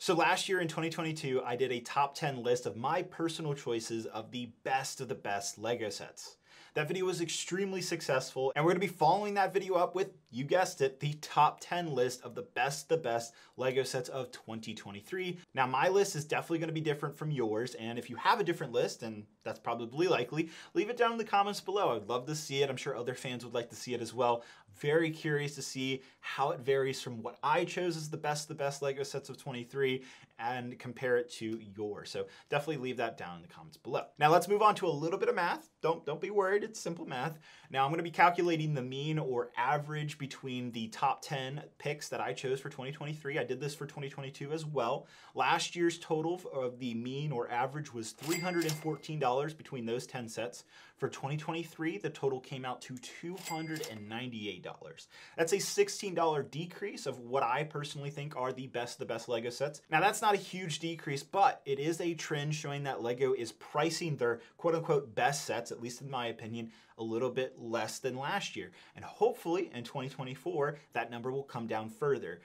So last year in 2022, I did a top 10 list of my personal choices of the best LEGO sets. That video was extremely successful, and we're going to be following that video up with, you guessed it, the top 10 list of the best LEGO sets of 2023. Now, my list is definitely going to be different from yours, and if you have a different list, and that's probably likely, leave it down in the comments below. I'd love to see it. I'm sure other fans would like to see it as well. Very curious to see how it varies from what I chose as the best LEGO sets of 23 and compare it to yours. So definitely leave that down in the comments below. Now let's move on to a little bit of math. Don't be worried, it's simple math. Now I'm going to be calculating the mean or average between the top 10 picks that I chose for 2023. I did this for 2022 as well. Last year's total of the mean or average was $314 between those 10 sets. For 2023, the total came out to $298. That's a $16 decrease of what I personally think are the best LEGO sets. Now that's not a huge decrease, but it is a trend showing that LEGO is pricing their quote-unquote best sets, at least in my opinion, a little bit less than last year. And hopefully in 2024, that number will come down further.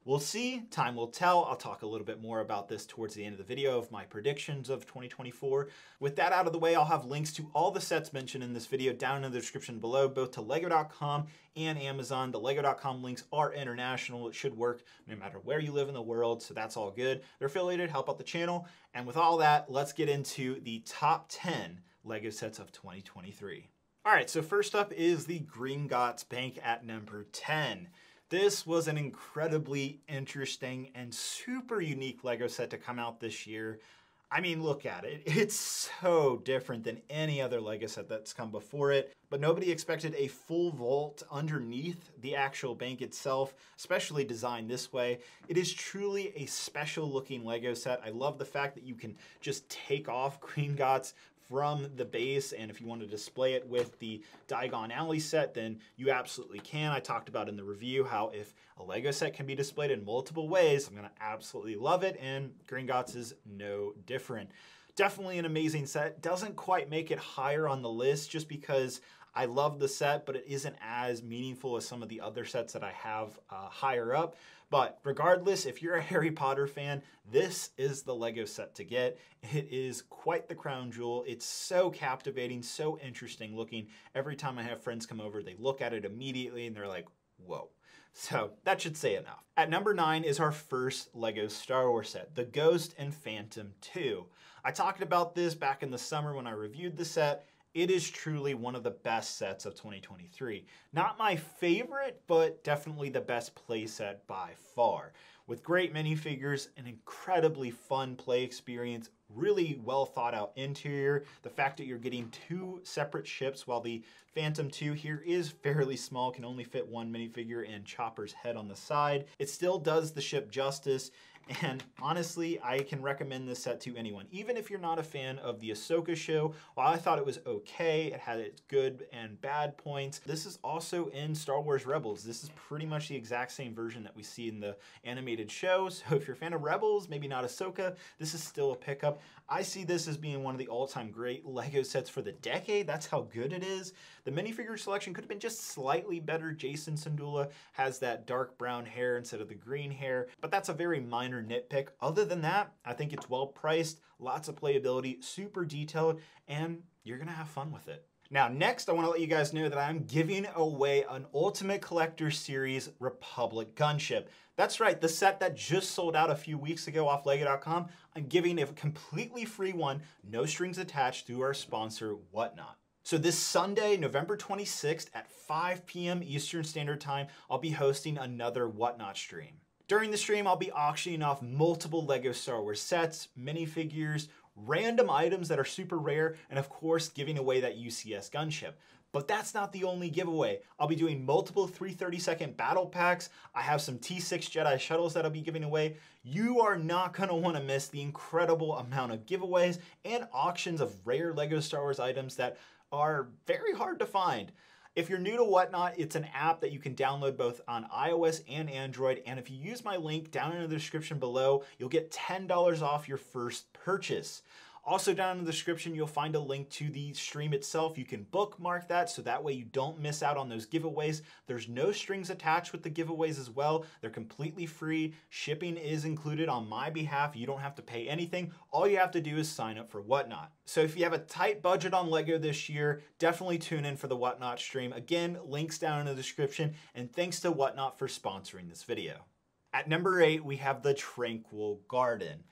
We'll see, time will tell. I'll talk a little bit more about this towards the end of the video of my predictions of 2024. With that out of the way, I'll have links to all the sets mentioned in this video down in the description below, both to lego.com and Amazon. The lego.com links are international. It should work no matter where you live in the world, so that's all good. They're affiliated, help out the channel. And with all that, let's get into the top 10 LEGO sets of 2023. All right, so first up is the Gringotts Bank at number 10. This was an incredibly interesting and super unique LEGO set to come out this year. I mean, look at it. It's so different than any other LEGO set that's come before it, but nobody expected a full vault underneath the actual bank itself, especially designed this way. It is truly a special looking LEGO set. I love the fact that you can just take off Gringotts from the base, and if you want to display it with the Diagon Alley set, then you absolutely can. I talked about in the review how if a LEGO set can be displayed in multiple ways, I'm going to absolutely love it, and Gringotts is no different. Definitely an amazing set. Doesn't quite make it higher on the list just because I love the set, but it isn't as meaningful as some of the other sets that I have higher up. But regardless, if you're a Harry Potter fan, this is the LEGO set to get. It is quite the crown jewel. It's so captivating, so interesting looking. Every time I have friends come over, they look at it immediately and they're like, whoa. So that should say enough. At number 9 is our first LEGO Star Wars set, the Ghost and Phantom 2. I talked about this back in the summer when I reviewed the set. It is truly one of the best sets of 2023. Not my favorite, but definitely the best play set by far. With great minifigures, an incredibly fun play experience, really well thought out interior, the fact that you're getting 2 separate ships while the Phantom 2 here is fairly small, can only fit 1 minifigure and Chopper's head on the side. It still does the ship justice. And honestly, I can recommend this set to anyone. Even if you're not a fan of the Ahsoka show, while I thought it was okay, it had its good and bad points. This is also in Star Wars Rebels. This is pretty much the exact same version that we see in the animated show. So if you're a fan of Rebels, maybe not Ahsoka, this is still a pickup. I see this as being one of the all-time great LEGO sets for the decade. That's how good it is. The minifigure selection could have been just slightly better. Jason Sandula has that dark brown hair instead of the green hair, but that's a very minor nitpick. Other than that, I think it's well priced, lots of playability, super detailed, and you're gonna have fun with it. Now, next, I want to let you guys know that I'm giving away an Ultimate Collector Series Republic gunship. That's right, the set that just sold out a few weeks ago off lego.com. I'm giving a completely free one, no strings attached, through our sponsor, Whatnot. So this Sunday, November 26th at 5 p.m. Eastern Standard Time, I'll be hosting another Whatnot stream. During the stream, I'll be auctioning off multiple LEGO Star Wars sets, minifigures, random items that are super rare, and of course, giving away that UCS gunship. But that's not the only giveaway. I'll be doing multiple 330-second battle packs. I have some T6 Jedi shuttles that I'll be giving away. You are not going to want to miss the incredible amount of giveaways and auctions of rare LEGO Star Wars items that are very hard to find. If you're new to Whatnot, it's an app that you can download both on iOS and Android, and if you use my link down in the description below, you'll get $10 off your first purchase. Also down in the description, you'll find a link to the stream itself. You can bookmark that so that way you don't miss out on those giveaways. There's no strings attached with the giveaways as well. They're completely free. Shipping is included on my behalf. You don't have to pay anything. All you have to do is sign up for Whatnot. So if you have a tight budget on LEGO this year, definitely tune in for the Whatnot stream. Again, links down in the description, and thanks to Whatnot for sponsoring this video. At number 8, we have the Tranquil Garden.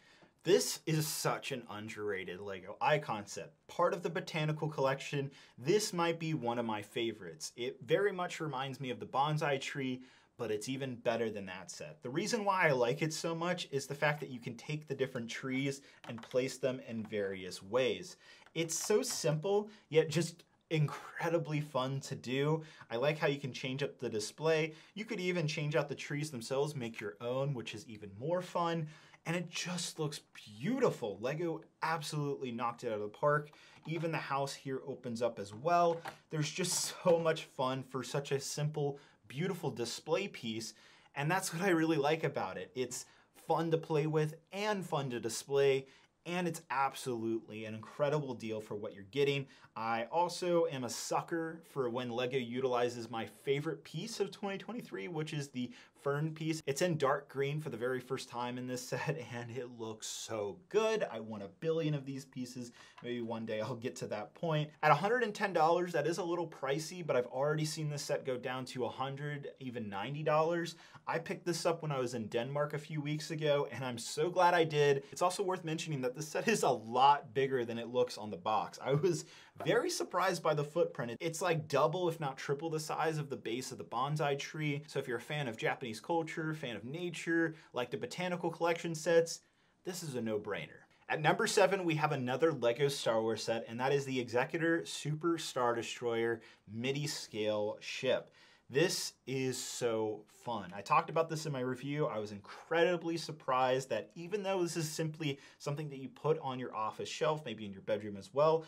This is such an underrated LEGO icon set. Part of the Botanical collection, this might be one of my favorites. It very much reminds me of the bonsai tree, but it's even better than that set. The reason why I like it so much is the fact that you can take the different trees and place them in various ways. It's so simple, yet just incredibly fun to do. I like how you can change up the display. You could even change out the trees themselves, make your own, which is even more fun. And it just looks beautiful. LEGO absolutely knocked it out of the park. Even the house here opens up as well. There's just so much fun for such a simple, beautiful display piece. And that's what I really like about it. It's fun to play with and fun to display. And it's absolutely an incredible deal for what you're getting. I also am a sucker for when LEGO utilizes my favorite piece of 2023, which is the fern piece. It's in dark green for the very first time in this set, and it looks so good. I want a billion of these pieces. Maybe one day I'll get to that point. At $110, that is a little pricey, but I've already seen this set go down to $100, even $90. I picked this up when I was in Denmark a few weeks ago, and I'm so glad I did. It's also worth mentioning that this set is a lot bigger than it looks on the box. I was very surprised by the footprint. It's like double, if not triple the size of the base of the bonsai tree. So if you're a fan of Japanese culture, fan of nature, like the Botanical collection sets, this is a no-brainer. At number 7, we have another LEGO Star Wars set, and that is the Executor Super Star Destroyer midi-scale ship. This is so fun. I talked about this in my review. I was incredibly surprised that even though this is simply something that you put on your office shelf, maybe in your bedroom as well,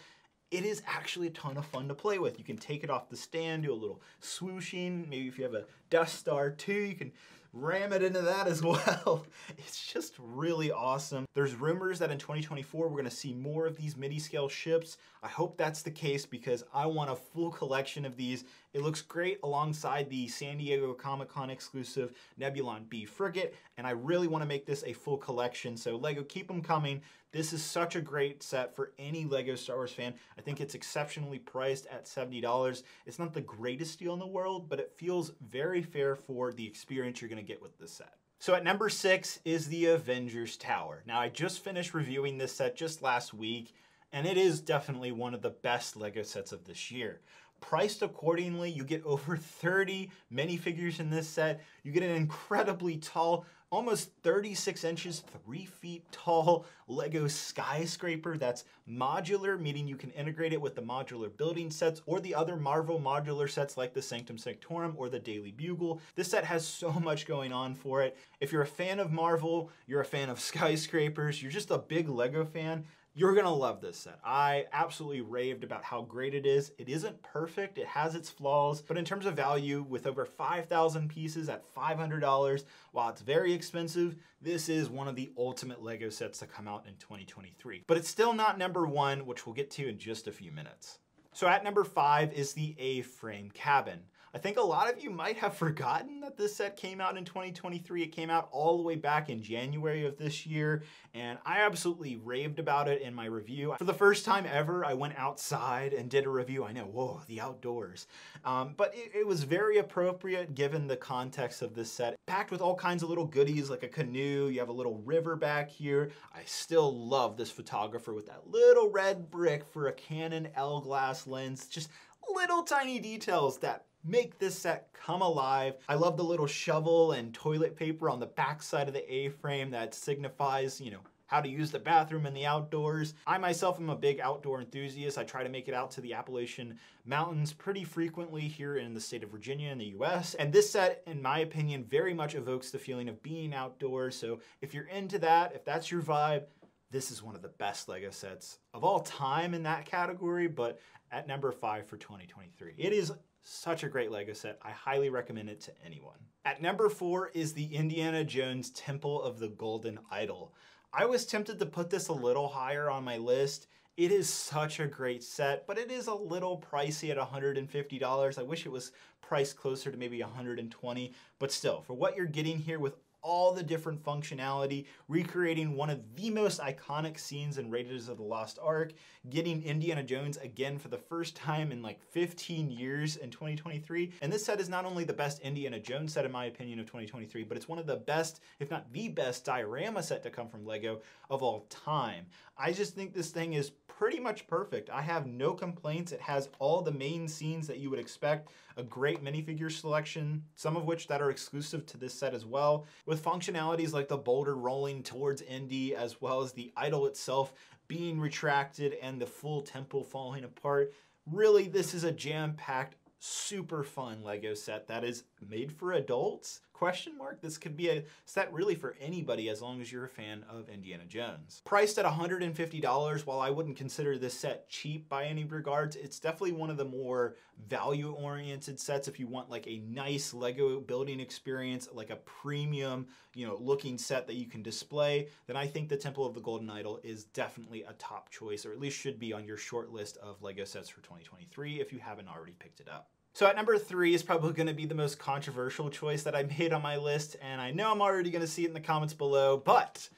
it is actually a ton of fun to play with. You can take it off the stand, do a little swooshing. Maybe if you have a Death Star 2, you can ram it into that as well. It's just really awesome. There's rumors that in 2024, we're gonna see more of these midi-scale ships. I hope that's the case because I want a full collection of these. It looks great alongside the San Diego Comic-Con exclusive Nebulon B frigate, and I really wanna make this a full collection. So LEGO, keep them coming. This is such a great set for any LEGO Star Wars fan. I think it's exceptionally priced at $70. It's not the greatest deal in the world, but it feels very fair for the experience you're gonna get with this set. So at number 6 is the Avengers Tower. Now I just finished reviewing this set just last week, and it is definitely one of the best LEGO sets of this year. Priced accordingly, you get over 30 minifigures in this set. You get an incredibly tall, almost 36 inches, 3 feet tall LEGO skyscraper that's modular, meaning you can integrate it with the modular building sets or the other Marvel modular sets like the Sanctum Sanctorum or the Daily Bugle. This set has so much going on for it. If you're a fan of Marvel, you're a fan of skyscrapers, you're just a big LEGO fan, you're gonna love this set. I absolutely raved about how great it is. It isn't perfect, it has its flaws, but in terms of value, with over 5,000 pieces at $500, while it's very expensive, this is one of the ultimate LEGO sets to come out in 2023. But it's still not number 1, which we'll get to in just a few minutes. So at number 5 is the A-frame cabin. I think a lot of you might have forgotten that this set came out in 2023. It came out all the way back in January of this year, and I absolutely raved about it in my review. For the first time ever, I went outside and did a review. I know, whoa, the outdoors. But it was very appropriate given the context of this set. Packed with all kinds of little goodies like a canoe, you have a little river back here. I still love this photographer with that little red brick for a Canon L glass lens. Just little tiny details that make this set come alive. I love the little shovel and toilet paper on the back side of the A-frame that signifies, how to use the bathroom in the outdoors. I myself am a big outdoor enthusiast. I try to make it out to the Appalachian Mountains pretty frequently here in the state of Virginia in the US. And this set, in my opinion, very much evokes the feeling of being outdoors. So if you're into that, if that's your vibe, this is one of the best LEGO sets of all time in that category, but at number 5 for 2023. It is such a great LEGO set. I highly recommend it to anyone. At number 4 is the Indiana Jones Temple of the Golden Idol. I was tempted to put this a little higher on my list. It is such a great set, but it is a little pricey at $150. I wish it was priced closer to maybe $120, but still, for what you're getting here with all the different functionality, recreating one of the most iconic scenes in Raiders of the Lost Ark, getting Indiana Jones again for the first time in like 15 years in 2023. And this set is not only the best Indiana Jones set in my opinion of 2023, but it's one of the best, if not the best, diorama set to come from LEGO of all time. I just think this thing is pretty much perfect. I have no complaints. It has all the main scenes that you would expect, a great minifigure selection, some of which that are exclusive to this set as well, with functionalities like the boulder rolling towards Indy, as well as the idol itself being retracted and the full temple falling apart. Really, this is a jam-packed, super fun LEGO set that is made for adults? Question mark? This could be a set really for anybody as long as you're a fan of Indiana Jones. Priced at $150, while I wouldn't consider this set cheap by any regards, it's definitely one of the more value-oriented sets if you want like a nice LEGO building experience, like a premium, looking set that you can display, then I think the Temple of the Golden Idol is definitely a top choice, or at least should be on your short list of LEGO sets for 2023 if you haven't already picked it up. So at number 3 is probably going to be the most controversial choice that I made on my list, and I know I'm already going to see it in the comments below, but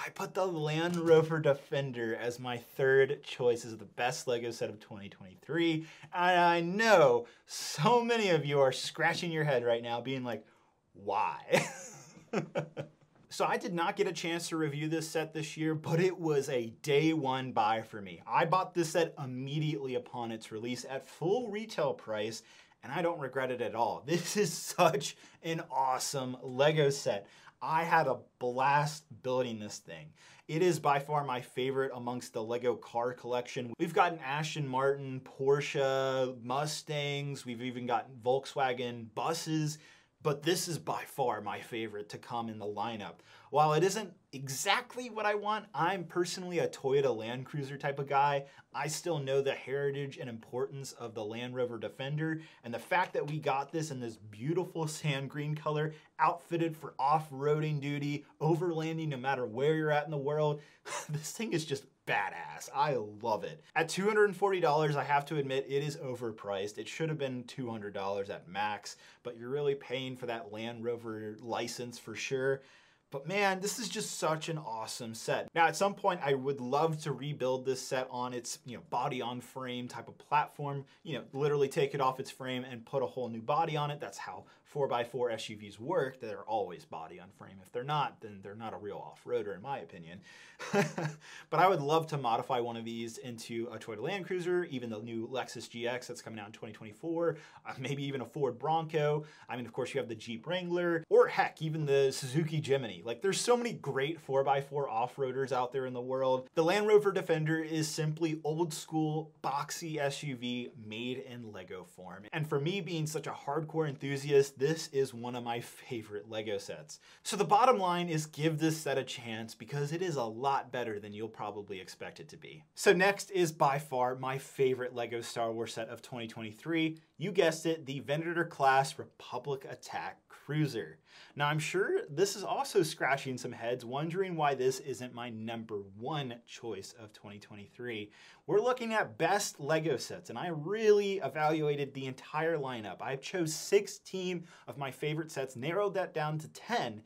I put the Land Rover Defender as my third choice as the best LEGO set of 2023, and I know so many of you are scratching your head right now being like, why? So I did not get a chance to review this set this year, but it was a day one buy for me. I bought this set immediately upon its release at full retail price, and I don't regret it at all. This is such an awesome LEGO set. I had a blast building this thing. It is by far my favorite amongst the LEGO car collection. We've gotten Aston Martin, Porsche, Mustangs, we've even gotten Volkswagen buses, but this is by far my favorite to come in the lineup. While it isn't exactly what I want, I'm personally a Toyota Land Cruiser type of guy. I still know the heritage and importance of the Land Rover Defender, and the fact that we got this in this beautiful sand green color, outfitted for off-roading duty, overlanding no matter where you're at in the world, this thing is just badass. I love it. At $240, I have to admit it is overpriced. It should have been $200 at max, but you're really paying for that Land Rover license for sure. But man, this is just such an awesome set. Now, at some point, I would love to rebuild this set on its, body on frame type of platform. Literally take it off its frame and put a whole new body on it. That's how 4x4 SUVs work. They're always body on frame. If they're not, then they're not a real off-roader in my opinion. But I would love to modify one of these into a Toyota Land Cruiser, even the new Lexus GX that's coming out in 2024, maybe even a Ford Bronco. I mean, of course, you have the Jeep Wrangler, or heck, even the Suzuki Jimny. Like, there's so many great 4x4 off-roaders out there in the world. The Land Rover Defender is simply old school, boxy SUV made in LEGO form. And for me, being such a hardcore enthusiast, this is one of my favorite LEGO sets. So the bottom line is give this set a chance because it is a lot better than you'll probably expect it to be. So next is by far my favorite LEGO Star Wars set of 2023. You guessed it, the Venator class Republic Attack Cruiser. Now I'm sure this is also scratching some heads, wondering why this isn't my number one choice of 2023. We're looking at best LEGO sets, and I really evaluated the entire lineup. I chose 16 of my favorite sets, narrowed that down to 10,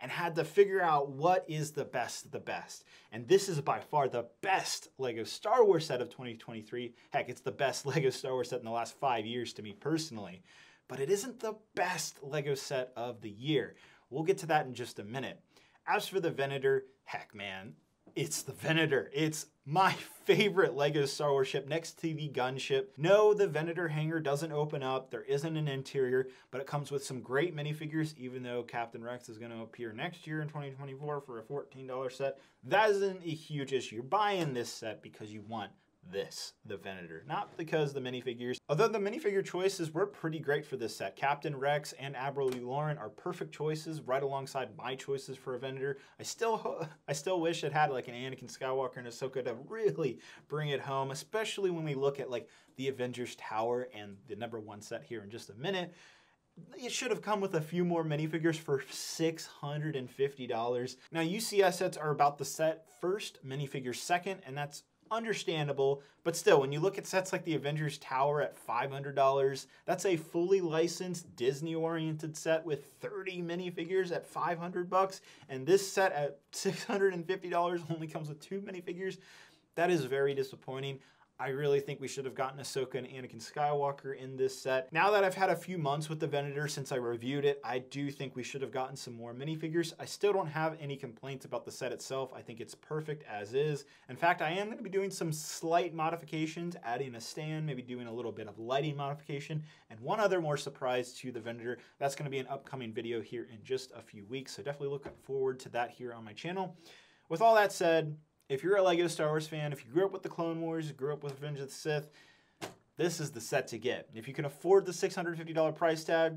and had to figure out what is the best of the best. And this is by far the best LEGO Star Wars set of 2023. Heck, it's the best LEGO Star Wars set in the last 5 years to me personally. But it isn't the best LEGO set of the year. We'll get to that in just a minute. As for the Venator, heck man, it's the Venator. It's my favorite LEGO Star Wars ship next to the gunship. No, the Venator hangar doesn't open up. There isn't an interior, but it comes with some great minifigures, even though Captain Rex is going to appear next year in 2024 for a $14 set. That isn't a huge issue. You're buying this set because you want this, the Venator, not because the minifigures. Although the minifigure choices were pretty great for this set. Captain Rex and Admiral Lauren are perfect choices right alongside my choices for a Venator. I still wish it had like an Anakin Skywalker and Ahsoka to really bring it home, especially when we look at like the Avengers Tower and the number one set here in just a minute. it should have come with a few more minifigures for $650. Now, UCS sets are about the set first, minifigures second, and that's understandable, but still, when you look at sets like the Avengers Tower at $500, that's a fully licensed Disney-oriented set with 30 minifigures at $500, and this set at $650 only comes with 2 minifigures. That is very disappointing. I really think we should have gotten Ahsoka and Anakin Skywalker in this set. Now that I've had a few months with the Venator since I reviewed it, I do think we should have gotten some more minifigures. I still don't have any complaints about the set itself. I think it's perfect as is. In fact, I am going to be doing some slight modifications, adding a stand, maybe doing a little bit of lighting modification, and one other more surprise to the Venator. That's going to be an upcoming video here in just a few weeks, so definitely look forward to that here on my channel. With all that said, if you're a LEGO Star Wars fan, if you grew up with the Clone Wars, you grew up with Revenge of the Sith, this is the set to get. If you can afford the $650 price tag,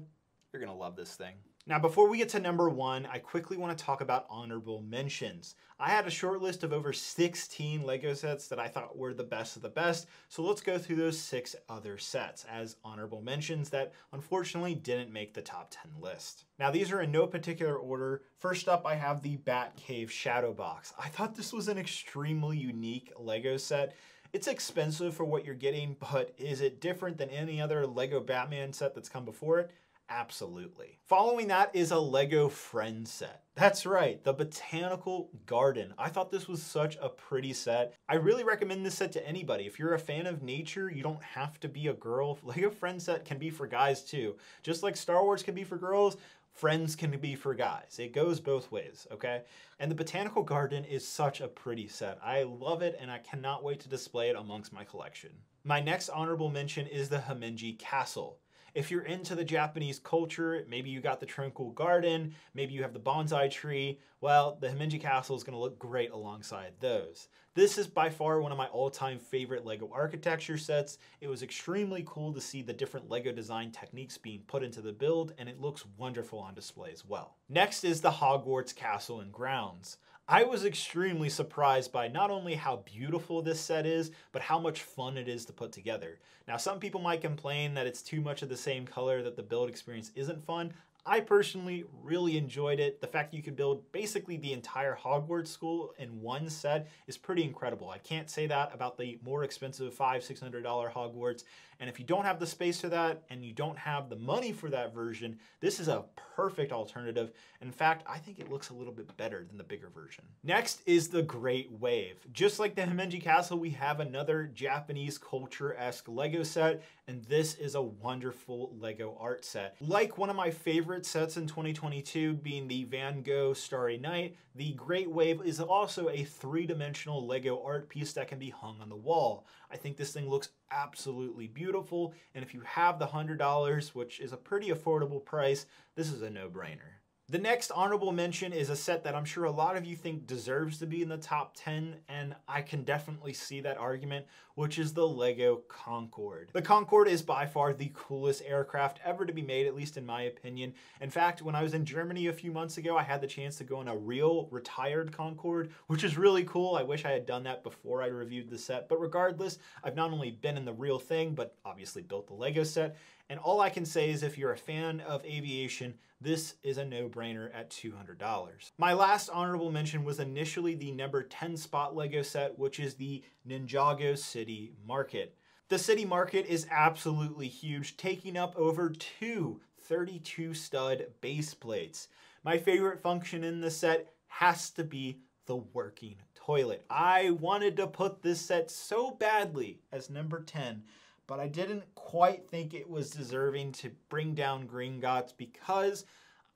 you're going to love this thing. Now, before we get to number 1, I quickly want to talk about honorable mentions. I had a short list of over 16 LEGO sets that I thought were the best of the best, so let's go through those 6 other sets as honorable mentions that unfortunately didn't make the top 10 list. Now, these are in no particular order. First up, I have the Batcave Shadow Box. I thought this was an extremely unique LEGO set. It's expensive for what you're getting, but is it different than any other LEGO Batman set that's come before it? Absolutely. Following that is a LEGO Friends set. That's right, the Botanical Garden. I thought this was such a pretty set. I really recommend this set to anybody. If you're a fan of nature, you don't have to be a girl. LEGO Friends set can be for guys too. Just like Star Wars can be for girls, Friends can be for guys. It goes both ways, okay? And the Botanical Garden is such a pretty set. I love it and I cannot wait to display it amongst my collection. My next honorable mention is the Himeji Castle. If you're into the Japanese culture, maybe you got the Tranquil Garden, maybe you have the bonsai tree, well, the Himeji Castle is going to look great alongside those. This is by far one of my all-time favorite LEGO architecture sets. It was extremely cool to see the different LEGO design techniques being put into the build, and it looks wonderful on display as well. Next is the Hogwarts Castle and Grounds. I was extremely surprised by not only how beautiful this set is, but how much fun it is to put together. Now, some people might complain that it's too much of the same color, that the build experience isn't fun. I personally really enjoyed it. The fact that you could build basically the entire Hogwarts school in one set is pretty incredible. I can't say that about the more expensive $500–600 Hogwarts. And if you don't have the space for that and you don't have the money for that version, this is a perfect alternative. In fact, I think it looks a little bit better than the bigger version. Next is the Great Wave. Just like the Himeji Castle, we have another Japanese culture-esque LEGO set, and this is a wonderful LEGO art set. Like one of my favorite sets in 2022 being the Van Gogh Starry Night, the Great Wave is also a 3-dimensional LEGO art piece that can be hung on the wall. I think this thing looks absolutely beautiful, and if you have the $100, which is a pretty affordable price, this is a no-brainer. The next honorable mention is a set that I'm sure a lot of you think deserves to be in the top 10, and I can definitely see that argument, which is the LEGO Concorde. The Concorde is by far the coolest aircraft ever to be made, at least in my opinion. In fact, when I was in Germany a few months ago, I had the chance to go in a real retired Concorde, which is really cool. I wish I had done that before I reviewed the set, but regardless, I've not only been in the real thing, but obviously built the LEGO set, and all I can say is if you're a fan of aviation, this is a no-brainer at $200. My last honorable mention was initially the number 10 spot LEGO set, which is the Ninjago City Market. The City Market is absolutely huge, taking up over 2 32 stud base plates. My favorite function in the set has to be the working toilet. I wanted to put this set so badly as number 10, but I didn't quite think it was deserving to bring down Gringotts because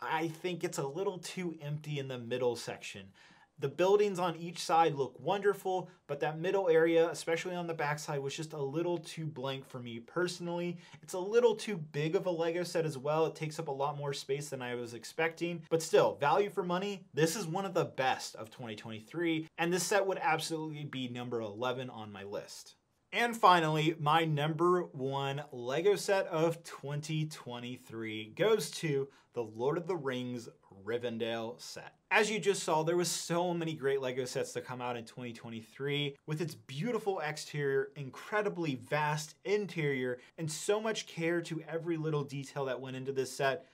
I think it's a little too empty in the middle section. The buildings on each side look wonderful, but that middle area, especially on the backside, was just a little too blank for me personally. It's a little too big of a LEGO set as well. It takes up a lot more space than I was expecting, but still, value for money, this is one of the best of 2023, and this set would absolutely be number 11 on my list. And finally, my number 1 LEGO set of 2023 goes to the Lord of the Rings Rivendell set. As you just saw, there was so many great LEGO sets to come out in 2023 with its beautiful exterior, incredibly vast interior, and so much care to every little detail that went into this set.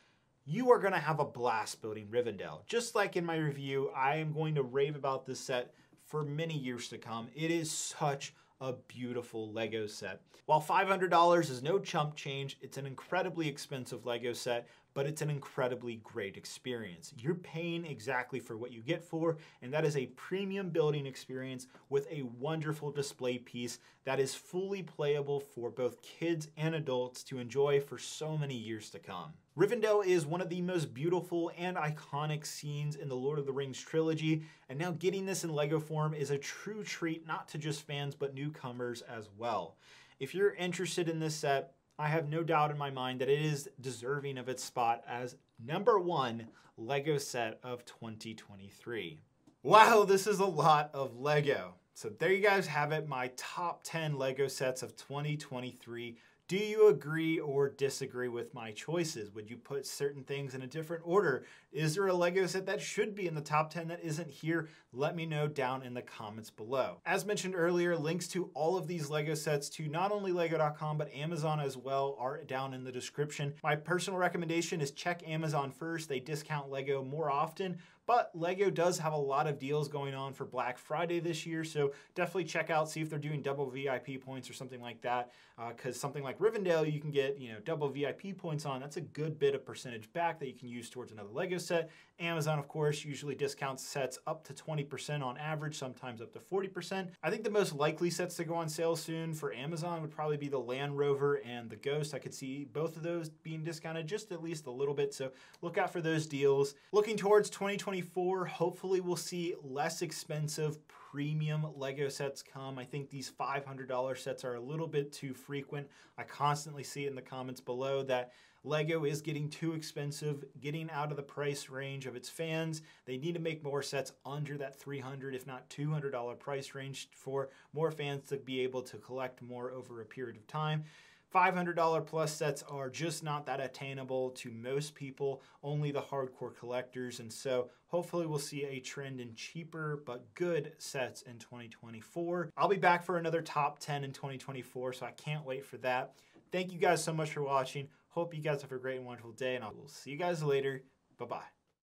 You are going to have a blast building Rivendell. Just like in my review, I am going to rave about this set for many years to come. It is such a beautiful LEGO set. While $500 is no chump change, it's an incredibly expensive LEGO set, but it's an incredibly great experience. You're paying exactly for what you get for, and that is a premium building experience with a wonderful display piece that is fully playable for both kids and adults to enjoy for so many years to come. Rivendell is one of the most beautiful and iconic scenes in the Lord of the Rings trilogy, and now getting this in LEGO form is a true treat not to just fans but newcomers as well. If you're interested in this set, I have no doubt in my mind that it is deserving of its spot as #1 LEGO set of 2023. Wow, this is a lot of LEGO. So there you guys have it, my top 10 LEGO sets of 2023. Do you agree or disagree with my choices? Would you put certain things in a different order? Is there a LEGO set that should be in the top 10 that isn't here? Let me know down in the comments below. As mentioned earlier, links to all of these LEGO sets to not only lego.com but Amazon as well are down in the description. My personal recommendation is check Amazon first. They discount LEGO more often, but LEGO does have a lot of deals going on for Black Friday this year, so definitely check out, see if they're doing double VIP points or something like that, because something like Rivendell you can get, double VIP points on. That's a good bit of percentage back that you can use towards another LEGO set. Amazon, of course, usually discounts sets up to 20% on average, sometimes up to 40%. I think the most likely sets to go on sale soon for Amazon would probably be the Land Rover and the Ghost. I could see both of those being discounted just at least a little bit, so look out for those deals. Looking towards 2024, hopefully we'll see less expensive premium LEGO sets come. I think these $500 sets are a little bit too frequent. I constantly see it in the comments below that LEGO is getting too expensive, getting out of the price range of its fans. They need to make more sets under that $300, if not $200 price range for more fans to be able to collect more over a period of time. $500 plus sets are just not that attainable to most people, only the hardcore collectors, and so hopefully we'll see a trend in cheaper but good sets in 2024. I'll be back for another top 10 in 2024, so I can't wait for that. Thank you guys so much for watching. Hope you guys have a great and wonderful day, and I will see you guys later. Bye-bye.